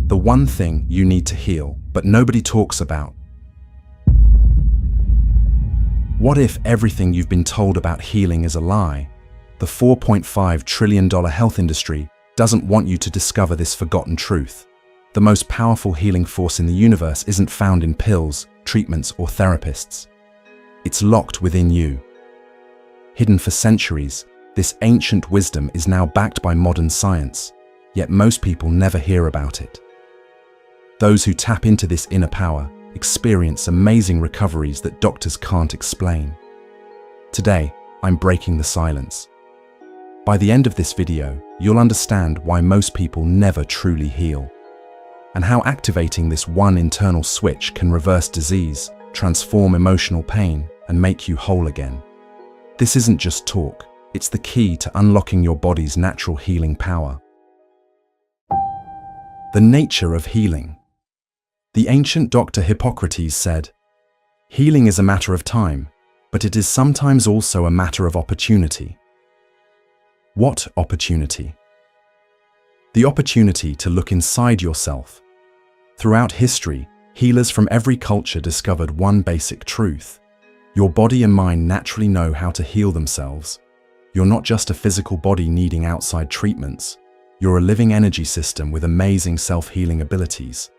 The one thing you need to heal, but nobody talks about. What if everything you've been told about healing is a lie? The $4.5 trillion health industry doesn't want you to discover this forgotten truth. The most powerful healing force in the universe isn't found in pills, treatments, or therapists. It's locked within you. Hidden for centuries, this ancient wisdom is now backed by modern science, yet most people never hear about it. Those who tap into this inner power experience amazing recoveries that doctors can't explain. Today, I'm breaking the silence. By the end of this video, you'll understand why most people never truly heal, and how activating this one internal switch can reverse disease, transform emotional pain, and make you whole again. This isn't just talk, it's the key to unlocking your body's natural healing power. The nature of healing. The ancient doctor Hippocrates said, "Healing is a matter of time, but it is sometimes also a matter of opportunity." What opportunity? The opportunity to look inside yourself. Throughout history, healers from every culture discovered one basic truth. Your body and mind naturally know how to heal themselves. You're not just a physical body needing outside treatments. You're a living energy system with amazing self-healing abilities.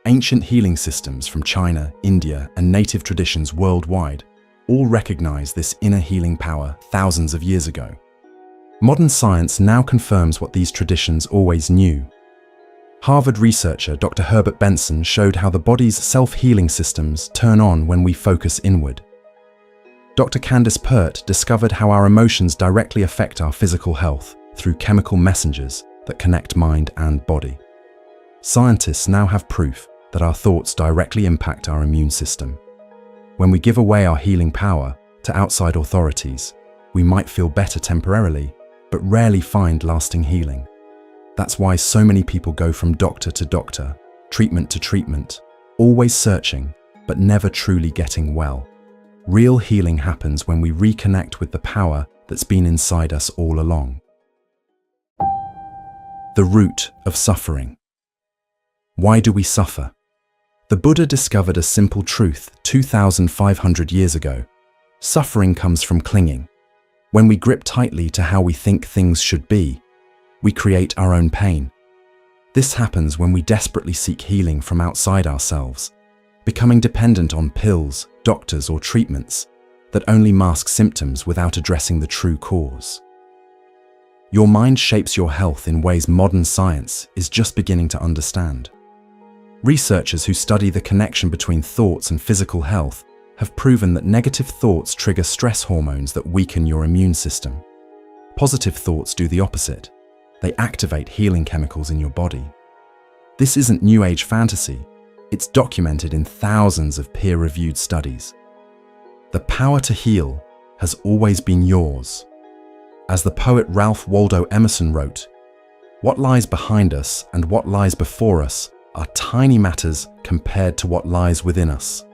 Ancient healing systems from China, India, and native traditions worldwide all recognize this inner healing power thousands of years ago. Modern science now confirms what these traditions always knew. Harvard researcher Dr. Herbert Benson showed how the body's self-healing systems turn on when we focus inward. Dr. Candace Pert discovered how our emotions directly affect our physical health through chemical messengers that connect mind and body. Scientists now have proof that our thoughts directly impact our immune system. When we give away our healing power to outside authorities, we might feel better temporarily, but rarely find lasting healing. That's why so many people go from doctor to doctor, treatment to treatment, always searching, but never truly getting well. Real healing happens when we reconnect with the power that's been inside us all along. The root of suffering. Why do we suffer? The Buddha discovered a simple truth 2,500 years ago. Suffering comes from clinging. When we grip tightly to how we think things should be, we create our own pain. This happens when we desperately seek healing from outside ourselves, becoming dependent on pills, doctors, or treatments that only mask symptoms without addressing the true cause. Your mind shapes your health in ways modern science is just beginning to understand. Researchers who study the connection between thoughts and physical health have proven that negative thoughts trigger stress hormones that weaken your immune system. Positive thoughts do the opposite. They activate healing chemicals in your body. This isn't New Age fantasy. It's documented in thousands of peer-reviewed studies. The power to heal has always been yours. As the poet Ralph Waldo Emerson wrote, "What lies behind us and what lies before us are tiny matters compared to what lies within us."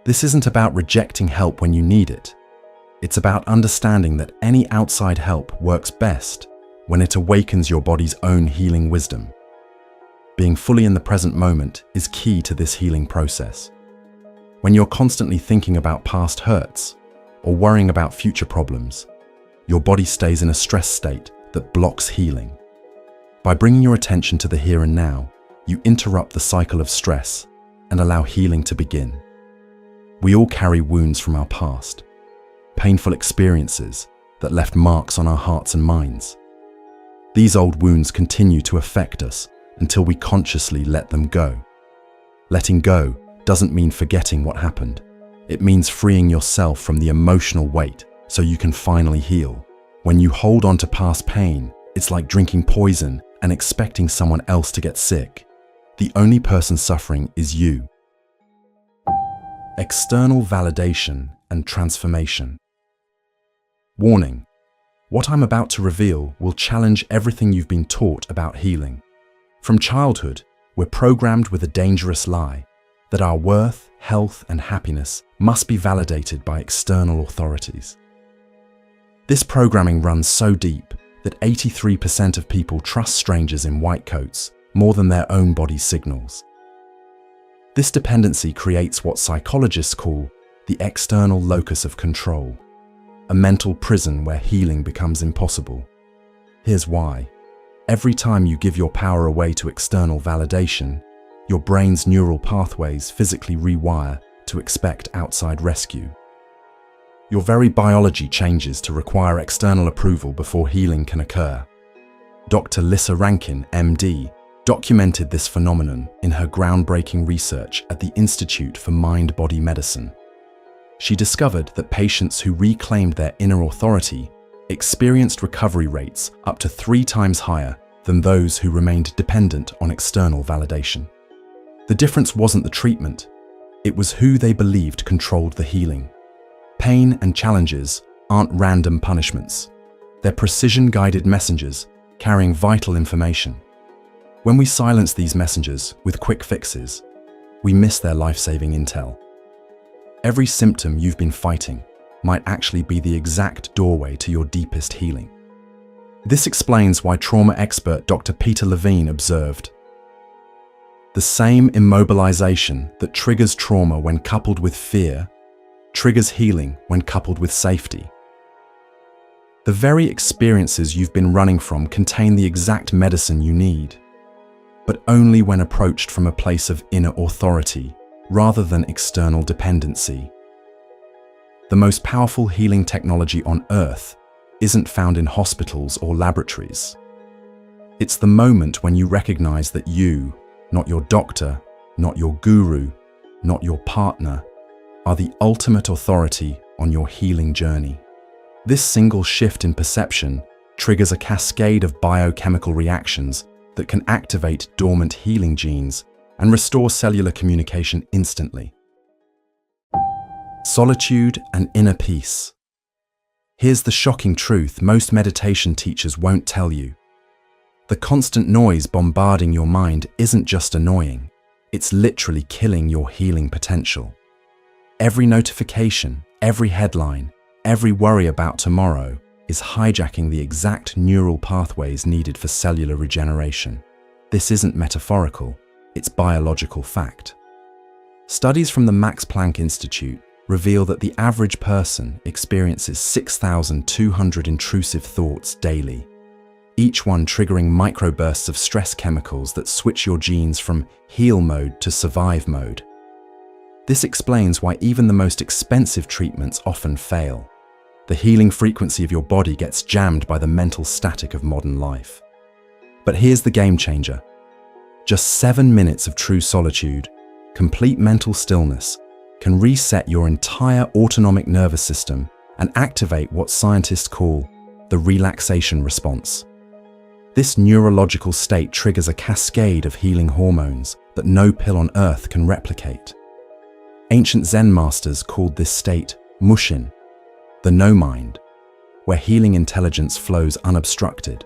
This isn't about rejecting help when you need it. It's about understanding that any outside help works best when it awakens your body's own healing wisdom. Being fully in the present moment is key to this healing process. When you're constantly thinking about past hurts or worrying about future problems, your body stays in a stress state that blocks healing. By bringing your attention to the here and now, you interrupt the cycle of stress and allow healing to begin. We all carry wounds from our past, painful experiences that left marks on our hearts and minds. These old wounds continue to affect us until we consciously let them go. Letting go doesn't mean forgetting what happened. It means freeing yourself from the emotional weight so you can finally heal. When you hold on to past pain, it's like drinking poison and expecting someone else to get sick. The only person suffering is you. External validation and transformation. Warning: what I'm about to reveal will challenge everything you've been taught about healing. From childhood, we're programmed with a dangerous lie that our worth, health, and happiness must be validated by external authorities. This programming runs so deep that 83% of people trust strangers in white coats more than their own body's signals. This dependency creates what psychologists call the external locus of control, a mental prison where healing becomes impossible. Here's why. Every time you give your power away to external validation, your brain's neural pathways physically rewire to expect outside rescue. Your very biology changes to require external approval before healing can occur. Dr. Lissa Rankin, MD, documented this phenomenon in her groundbreaking research at the Institute for Mind-Body Medicine. She discovered that patients who reclaimed their inner authority experienced recovery rates up to 3 times higher than those who remained dependent on external validation. The difference wasn't the treatment, it was who they believed controlled the healing. Pain and challenges aren't random punishments. They're precision-guided messengers carrying vital information. When we silence these messengers with quick fixes, we miss their life-saving intel. Every symptom you've been fighting might actually be the exact doorway to your deepest healing. This explains why trauma expert Dr. Peter Levine observed, "The same immobilization that triggers trauma when coupled with fear triggers healing when coupled with safety." The very experiences you've been running from contain the exact medicine you need, but only when approached from a place of inner authority rather than external dependency. The most powerful healing technology on Earth isn't found in hospitals or laboratories. It's the moment when you recognize that you, not your doctor, not your guru, not your partner, are the ultimate authority on your healing journey. This single shift in perception triggers a cascade of biochemical reactions that can activate dormant healing genes and restore cellular communication instantly. Solitude and inner peace. Here's the shocking truth most meditation teachers won't tell you. The constant noise bombarding your mind isn't just annoying, it's literally killing your healing potential. Every notification, every headline, every worry about tomorrow is hijacking the exact neural pathways needed for cellular regeneration. This isn't metaphorical, it's biological fact. Studies from the Max Planck Institute reveal that the average person experiences 6,200 intrusive thoughts daily, each one triggering microbursts of stress chemicals that switch your genes from heal mode to survive mode. This explains why even the most expensive treatments often fail. The healing frequency of your body gets jammed by the mental static of modern life. But here's the game changer. Just 7 minutes of true solitude, complete mental stillness, can reset your entire autonomic nervous system and activate what scientists call the relaxation response. This neurological state triggers a cascade of healing hormones that no pill on earth can replicate. Ancient Zen masters called this state Mushin, the no mind, where healing intelligence flows unobstructed.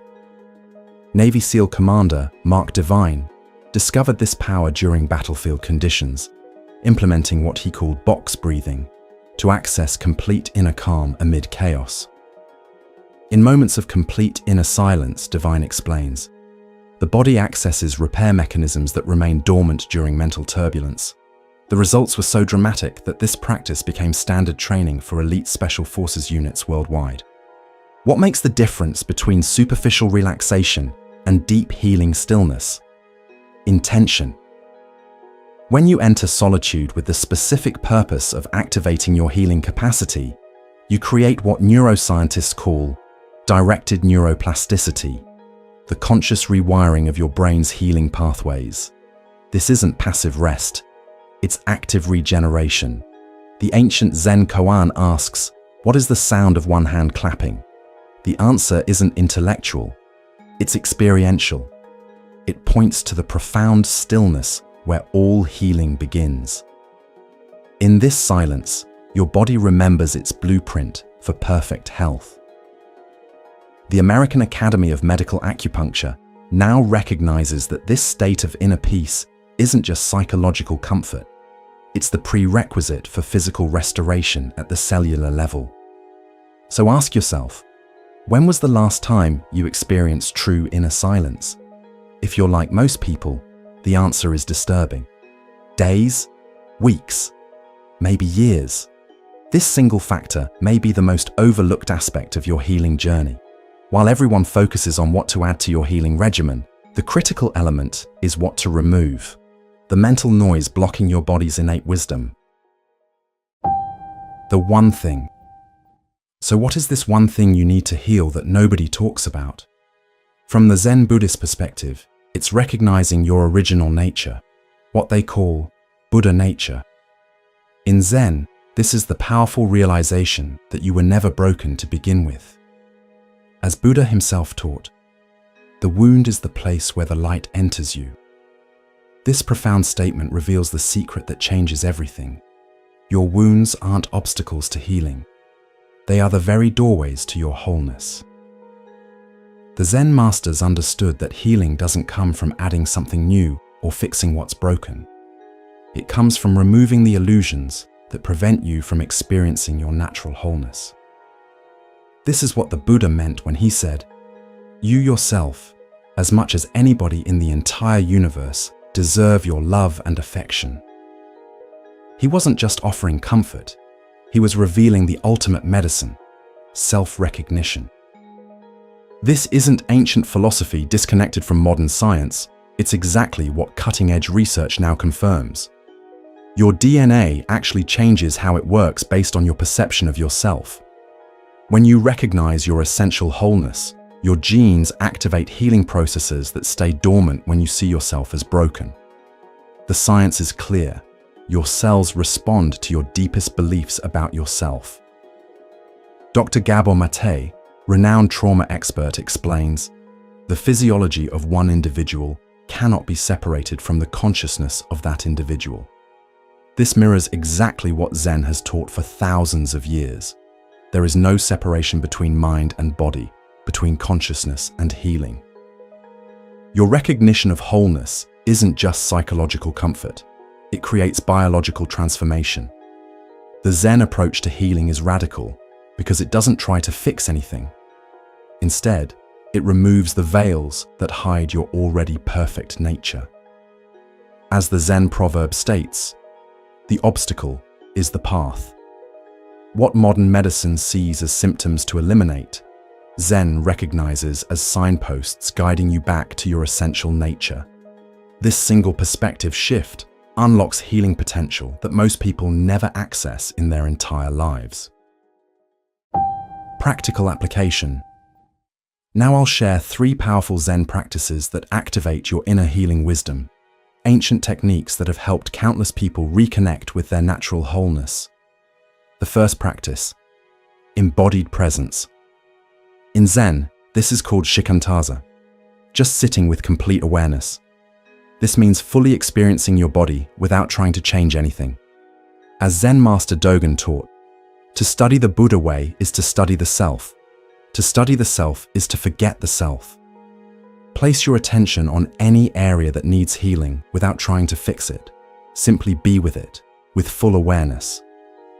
Navy SEAL commander Mark Devine discovered this power during battlefield conditions, implementing what he called box breathing to access complete inner calm amid chaos. In moments of complete inner silence, Devine explains, the body accesses repair mechanisms that remain dormant during mental turbulence. The results were so dramatic that this practice became standard training for elite special forces units worldwide. What makes the difference between superficial relaxation and deep healing stillness? Intention. When you enter solitude with the specific purpose of activating your healing capacity, you create what neuroscientists call directed neuroplasticity, the conscious rewiring of your brain's healing pathways. This isn't passive rest, it's active regeneration. The ancient Zen koan asks, what is the sound of one hand clapping? The answer isn't intellectual, it's experiential. It points to the profound stillness where all healing begins. In this silence, your body remembers its blueprint for perfect health. The American Academy of Medical Acupuncture now recognizes that this state of inner peace isn't just psychological comfort, it's the prerequisite for physical restoration at the cellular level. So ask yourself, when was the last time you experienced true inner silence? If you're like most people, the answer is disturbing. Days, weeks, maybe years. This single factor may be the most overlooked aspect of your healing journey. While everyone focuses on what to add to your healing regimen, the critical element is what to remove. The mental noise blocking your body's innate wisdom. The one thing. So what is this one thing you need to heal that nobody talks about? From the Zen Buddhist perspective, it's recognizing your original nature, what they call Buddha nature. In Zen, this is the powerful realization that you were never broken to begin with. As Buddha himself taught, the wound is the place where the light enters you. This profound statement reveals the secret that changes everything. Your wounds aren't obstacles to healing. They are the very doorways to your wholeness. The Zen masters understood that healing doesn't come from adding something new or fixing what's broken. It comes from removing the illusions that prevent you from experiencing your natural wholeness. This is what the Buddha meant when he said, "You yourself, as much as anybody in the entire universe, deserve your love and affection." He wasn't just offering comfort, he was revealing the ultimate medicine, self-recognition. This isn't ancient philosophy disconnected from modern science, it's exactly what cutting-edge research now confirms. Your DNA actually changes how it works based on your perception of yourself. When you recognize your essential wholeness, your genes activate healing processes that stay dormant when you see yourself as broken. The science is clear. Your cells respond to your deepest beliefs about yourself. Dr. Gabor Mate, renowned trauma expert, explains, "The physiology of one individual cannot be separated from the consciousness of that individual." This mirrors exactly what Zen has taught for thousands of years. There is no separation between mind and body, between consciousness and healing. Your recognition of wholeness isn't just psychological comfort. It creates biological transformation. The Zen approach to healing is radical because it doesn't try to fix anything. Instead, it removes the veils that hide your already perfect nature. As the Zen proverb states, "The obstacle is the path." What modern medicine sees as symptoms to eliminate, Zen recognizes as signposts guiding you back to your essential nature. This single perspective shift unlocks healing potential that most people never access in their entire lives. Practical application. Now I'll share 3 powerful Zen practices that activate your inner healing wisdom, ancient techniques that have helped countless people reconnect with their natural wholeness. The first practice, embodied presence. In Zen, this is called shikantaza, just sitting with complete awareness. This means fully experiencing your body without trying to change anything. As Zen master Dogen taught, to study the Buddha way is to study the self. To study the self is to forget the self. Place your attention on any area that needs healing without trying to fix it. Simply be with it, with full awareness.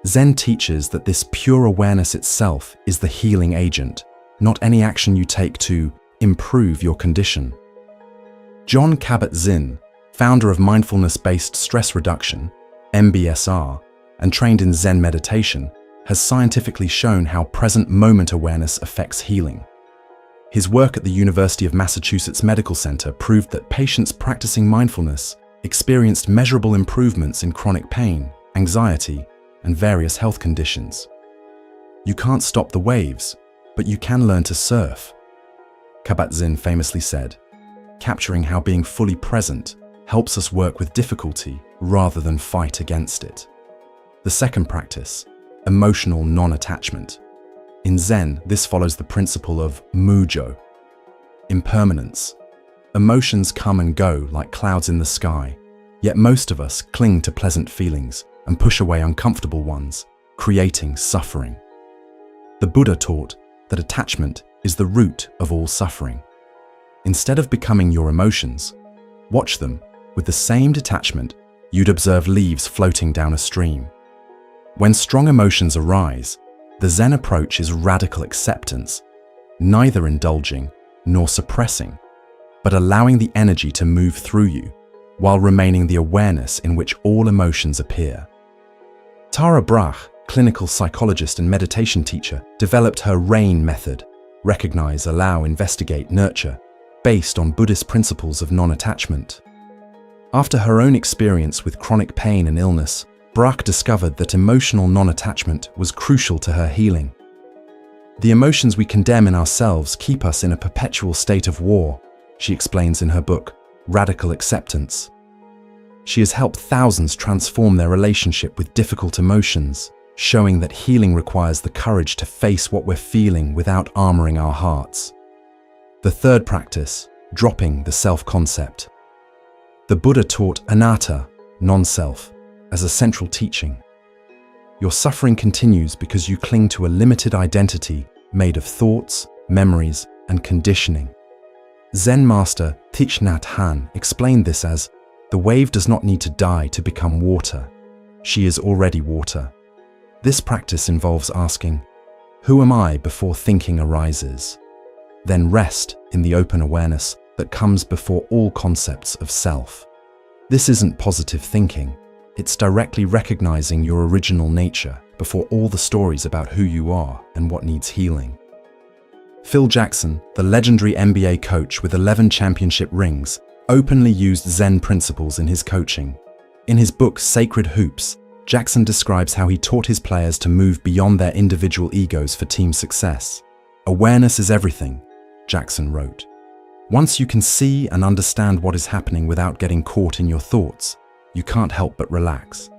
Zen teaches that this pure awareness itself is the healing agent, not any action you take to improve your condition. Jon Kabat-Zinn, founder of mindfulness-based stress reduction, MBSR, and trained in Zen meditation, has scientifically shown how present moment awareness affects healing. His work at the University of Massachusetts Medical Center proved that patients practicing mindfulness experienced measurable improvements in chronic pain, anxiety, and various health conditions. You can't stop the waves, but you can learn to surf. Kabat-Zinn famously said, "Capturing how being fully present helps us work with difficulty rather than fight against it." The second practice, emotional non-attachment. In Zen, this follows the principle of mujo, impermanence. Emotions come and go like clouds in the sky, yet most of us cling to pleasant feelings and push away uncomfortable ones, creating suffering. The Buddha taught that attachment is the root of all suffering. Instead of becoming your emotions, watch them with the same detachment you'd observe leaves floating down a stream. When strong emotions arise, the Zen approach is radical acceptance, neither indulging nor suppressing. but allowing the energy to move through you, while remaining the awareness in which all emotions appear. Tara Brach, clinical psychologist and meditation teacher, developed her RAIN method, recognize, allow, investigate, nurture, based on Buddhist principles of non-attachment. After her own experience with chronic pain and illness, Brach discovered that emotional non-attachment was crucial to her healing. The emotions we condemn in ourselves keep us in a perpetual state of war, she explains in her book, Radical Acceptance. She has helped thousands transform their relationship with difficult emotions, showing that healing requires the courage to face what we're feeling without armoring our hearts. The third practice, dropping the self-concept. The Buddha taught anatta, non-self, as a central teaching. Your suffering continues because you cling to a limited identity made of thoughts, memories, and conditioning. Zen master Thich Nhat Hanh explained this as, the wave does not need to die to become water. She is already water. This practice involves asking, who am I before thinking arises? Then rest in the open awareness that comes before all concepts of self. This isn't positive thinking. It's directly recognizing your original nature before all the stories about who you are and what needs healing. Phil Jackson, the legendary NBA coach with 11 championship rings, openly used Zen principles in his coaching. In his book, Sacred Hoops, Jackson describes how he taught his players to move beyond their individual egos for team success. Awareness is everything, Jackson wrote. Once you can see and understand what is happening without getting caught in your thoughts, you can't help but relax.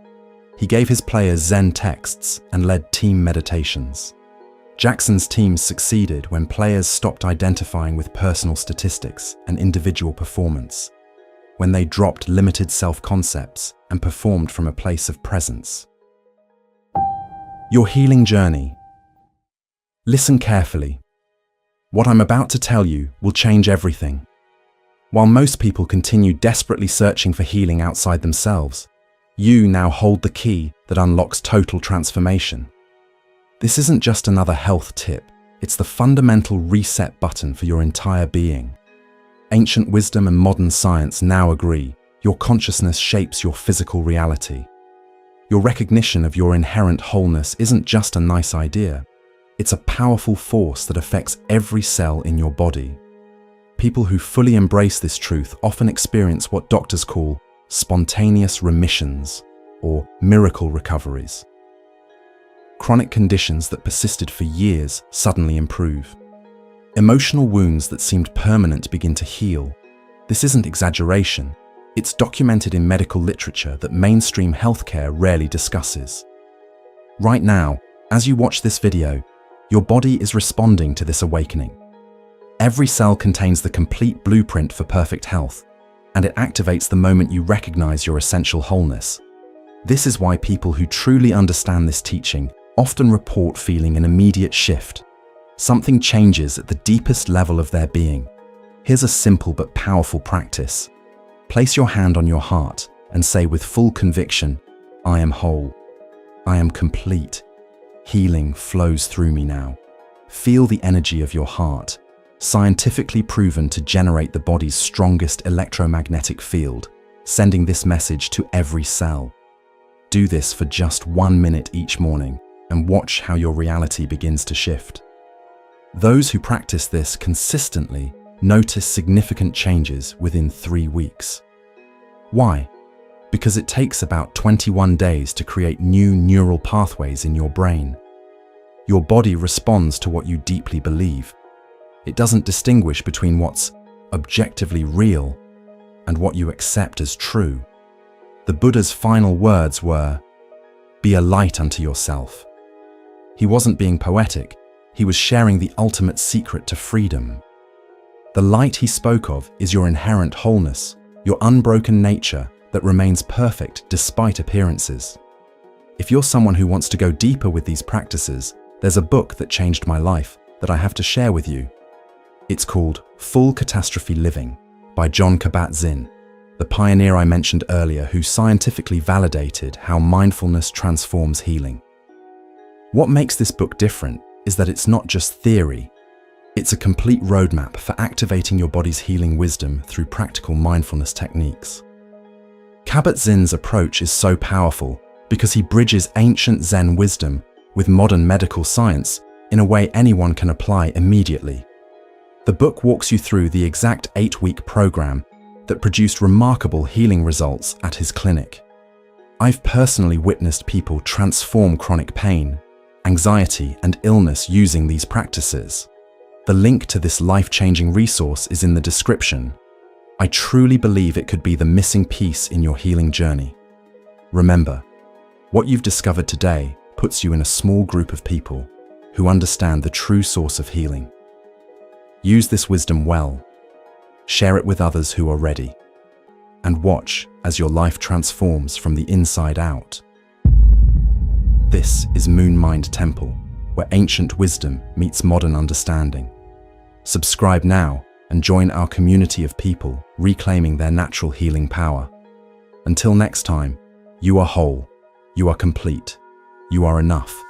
He gave his players Zen texts and led team meditations. Jackson's teams succeeded when players stopped identifying with personal statistics and individual performance, when they dropped limited self-concepts and performed from a place of presence. Your healing journey. Listen carefully. What I'm about to tell you will change everything. While most people continue desperately searching for healing outside themselves, you now hold the key that unlocks total transformation. This isn't just another health tip, it's the fundamental reset button for your entire being. Ancient wisdom and modern science now agree, your consciousness shapes your physical reality. Your recognition of your inherent wholeness isn't just a nice idea, it's a powerful force that affects every cell in your body. People who fully embrace this truth often experience what doctors call spontaneous remissions or miracle recoveries. Chronic conditions that persisted for years suddenly improve. Emotional wounds that seemed permanent begin to heal. This isn't exaggeration. It's documented in medical literature that mainstream healthcare rarely discusses. Right now, as you watch this video, your body is responding to this awakening. Every cell contains the complete blueprint for perfect health, and it activates the moment you recognize your essential wholeness. This is why people who truly understand this teaching often report feeling an immediate shift. Something changes at the deepest level of their being. Here's a simple but powerful practice. Place your hand on your heart and say with full conviction, I am whole. I am complete. Healing flows through me now. Feel the energy of your heart, scientifically proven to generate the body's strongest electromagnetic field, sending this message to every cell. Do this for just 1 minute each morning and watch how your reality begins to shift. Those who practice this consistently notice significant changes within 3 weeks. Why? Because it takes about 21 days to create new neural pathways in your brain. Your body responds to what you deeply believe. It doesn't distinguish between what's objectively real and what you accept as true. The Buddha's final words were, "Be a light unto yourself." He wasn't being poetic, he was sharing the ultimate secret to freedom. The light he spoke of is your inherent wholeness, your unbroken nature that remains perfect despite appearances. If you're someone who wants to go deeper with these practices, there's a book that changed my life that I have to share with you. It's called Full Catastrophe Living by Jon Kabat-Zinn, the pioneer I mentioned earlier who scientifically validated how mindfulness transforms healing. What makes this book different is that it's not just theory. It's a complete roadmap for activating your body's healing wisdom through practical mindfulness techniques. Kabat-Zinn's approach is so powerful because he bridges ancient Zen wisdom with modern medical science in a way anyone can apply immediately. The book walks you through the exact 8-week program that produced remarkable healing results at his clinic. I've personally witnessed people transform chronic pain, anxiety, and illness using these practices. The link to this life-changing resource is in the description. I truly believe it could be the missing piece in your healing journey. Remember, what you've discovered today puts you in a small group of people who understand the true source of healing. Use this wisdom well. Share it with others who are ready. And watch as your life transforms from the inside out. This is Moon Mind Temple, where ancient wisdom meets modern understanding. Subscribe now and join our community of people reclaiming their natural healing power. Until next time, you are whole, you are complete, you are enough.